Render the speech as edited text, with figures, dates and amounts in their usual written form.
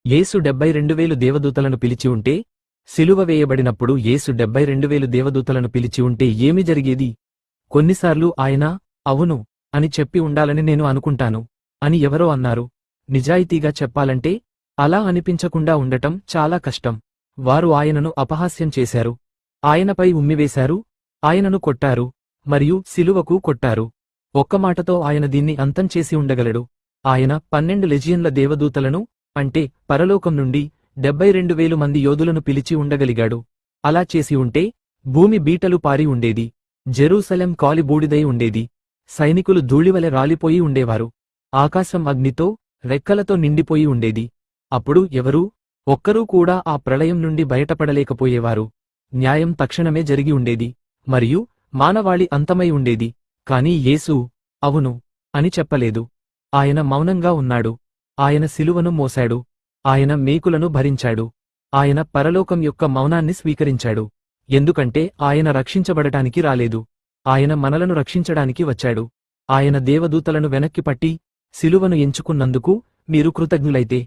యేసు 72,000 దేవదూతలను పిలిచి ఉంటే, సిలువ వేయబడినప్పుడు యేసు 72,000 దేవదూతలను పిలిచి ఉంటే ఏమి జరిగేది? కొన్నిసార్లు ఆయన, అవును, అని చెప్పి ఉండాలని నేను అనుకుంటాను, అని ఎవరో అన్నారు. నిజాయితీగా చెప్పాలంటే, అలా అనిపించకుండా ఉండటం చాలా కష్టం. వారు ఆయనను అపహాస్యం చేశారు. ఆయనపై ఉమ్మివేశారు, ఆయనను కొట్టారు, మరియు సిలువకు కొట్టారు. ఒక్క మాటతో ఆయన దీన్ని అంతం చేసి ఉండగలడు. ఆయన 12 లెజియన్ల దేవదూతలను, అంటే పరలోకం నుండి 72,000 మంది యోధులను పిలిచి ఉండగలిగాడు. అలా చేసి ఉంటే, భూమి బీటలు పారి ఉండేది. జెరూసలెం కాలి బూడిదై ఉండేది. సైనికులు ధూళివలె రాలిపోయి ఉండేవారు. ఆకాశం అగ్నితో, రెక్కలతో నిండిపోయి ఉండేది. అప్పుడు ఒక్కరూ కూడా ఆ ప్రళయం నుండి బయటపడలేకపోయేవారు. న్యాయం తక్షణమే జరిగి ఉండేది, మరియు మానవాళి అంతమై ఉండేది. కాని యేసు, అవును, అని చెప్పలేదు. ఆయన మౌనంగా ఉన్నాడు. ఆయన సిలువను మోశాడు. ఆయన మేకులను భరించాడు. ఆయన పరలోకం యొక్క మౌనాన్ని స్వీకరించాడు. ఎందుకంటే ఆయన రక్షించబడటానికి రాలేదు. ఆయన మనలను రక్షించడానికి వచ్చాడు. ఆయన దేవదూతలను వెనక్కి పట్టి, సిలువను ఎంచుకున్నందుకు మీరు కృతజ్ఞులైతే